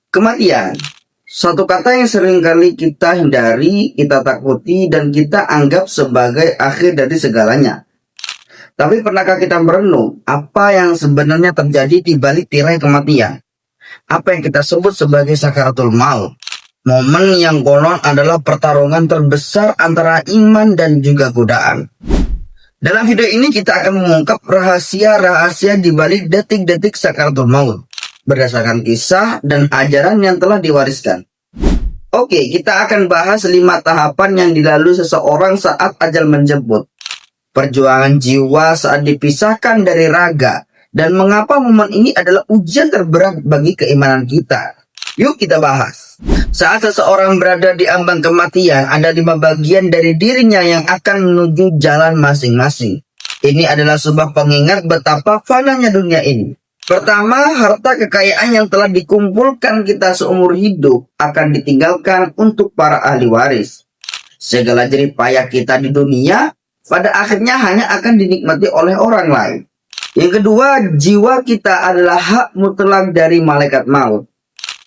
Kematian, suatu kata yang sering kali kita hindari, kita takuti, dan kita anggap sebagai akhir dari segalanya. Tapi pernahkah kita merenung apa yang sebenarnya terjadi di balik tirai kematian? Apa yang kita sebut sebagai sakaratul maut? Momen yang konon adalah pertarungan terbesar antara iman dan juga godaan. Dalam video ini kita akan mengungkap rahasia-rahasia di balik detik-detik sakaratul maut berdasarkan kisah dan ajaran yang telah diwariskan. Oke, kita akan bahas 5 tahapan yang dilalui seseorang saat ajal menjemput. Perjuangan jiwa saat dipisahkan dari raga, dan mengapa momen ini adalah ujian terberat bagi keimanan kita. Yuk kita bahas. Saat seseorang berada di ambang kematian, ada 5 bagian dari dirinya yang akan menuju jalan masing-masing. Ini adalah sebuah pengingat betapa fananya dunia ini. Pertama, harta kekayaan yang telah dikumpulkan kita seumur hidup akan ditinggalkan untuk para ahli waris. Segala jerih payah kita di dunia pada akhirnya hanya akan dinikmati oleh orang lain. Yang kedua, jiwa kita adalah hak mutlak dari malaikat maut.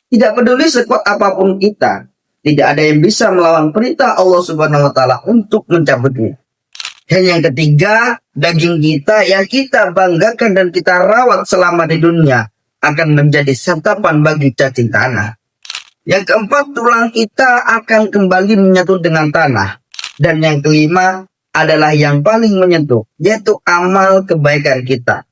Tidak peduli sekuat apapun kita, tidak ada yang bisa melawan perintah Allah Subhanahu wa taala untuk mencabutnya. Dan yang ketiga, daging kita yang kita banggakan dan kita rawat selama di dunia akan menjadi santapan bagi cacing tanah. Yang keempat, tulang kita akan kembali menyatu dengan tanah. Dan yang kelima adalah yang paling menyentuh, yaitu amal kebaikan kita.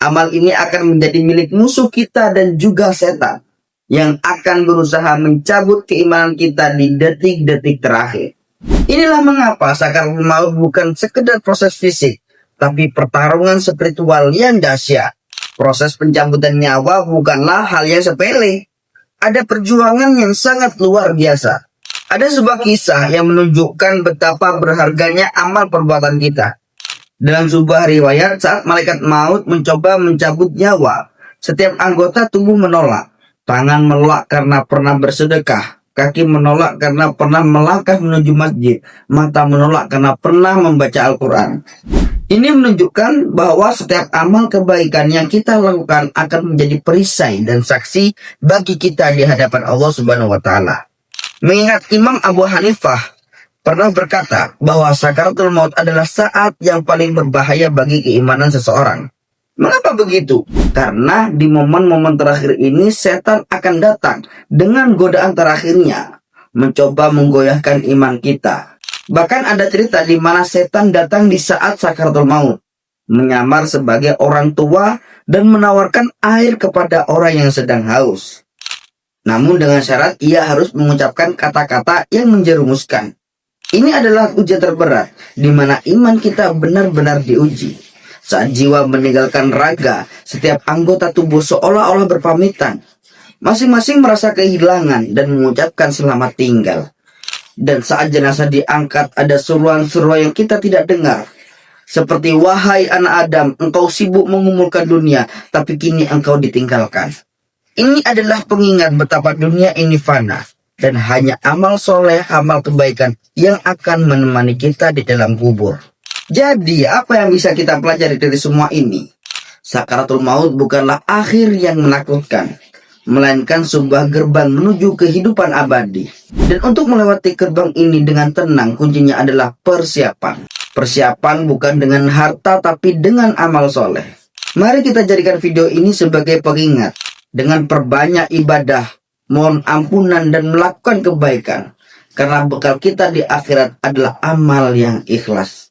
Amal ini akan menjadi milik musuh kita dan juga setan yang akan berusaha mencabut keimanan kita di detik-detik terakhir. Inilah mengapa sakaratul maut bukan sekedar proses fisik, tapi pertarungan spiritual yang dahsyat. Proses pencabutan nyawa bukanlah hal yang sepele. Ada perjuangan yang sangat luar biasa. Ada sebuah kisah yang menunjukkan betapa berharganya amal perbuatan kita. Dalam sebuah riwayat, saat malaikat maut mencoba mencabut nyawa, setiap anggota tubuh menolak. Tangan menolak karena pernah bersedekah, kaki menolak karena pernah melangkah menuju masjid, mata menolak karena pernah membaca Al-Quran. Ini menunjukkan bahwa setiap amal kebaikan yang kita lakukan akan menjadi perisai dan saksi bagi kita di hadapan Allah Subhanahu wa taala. Mengingat Imam Abu Hanifah pernah berkata bahwa sakaratul maut adalah saat yang paling berbahaya bagi keimanan seseorang. Mengapa begitu? Karena di momen-momen terakhir ini setan akan datang dengan godaan terakhirnya, mencoba menggoyahkan iman kita. Bahkan ada cerita di mana setan datang di saat sakaratul maut, menyamar sebagai orang tua dan menawarkan air kepada orang yang sedang haus. Namun dengan syarat ia harus mengucapkan kata-kata yang menjerumuskan. Ini adalah ujian terberat, di mana iman kita benar-benar diuji. Saat jiwa meninggalkan raga, setiap anggota tubuh seolah-olah berpamitan. Masing-masing merasa kehilangan dan mengucapkan selamat tinggal. Dan saat jenazah diangkat, ada seruan-seruan yang kita tidak dengar. Seperti, wahai anak Adam, engkau sibuk mengumulkan dunia, tapi kini engkau ditinggalkan. Ini adalah pengingat betapa dunia ini fana. Dan hanya amal soleh, amal kebaikan yang akan menemani kita di dalam kubur. Jadi, apa yang bisa kita pelajari dari semua ini? Sakaratul maut bukanlah akhir yang menakutkan, melainkan sebuah gerbang menuju kehidupan abadi. Dan untuk melewati gerbang ini dengan tenang, kuncinya adalah persiapan. Persiapan bukan dengan harta, tapi dengan amal soleh. Mari kita jadikan video ini sebagai pengingat. Dengan perbanyak ibadah, mohon ampunan dan melakukan kebaikan. Karena bekal kita di akhirat adalah amal yang ikhlas.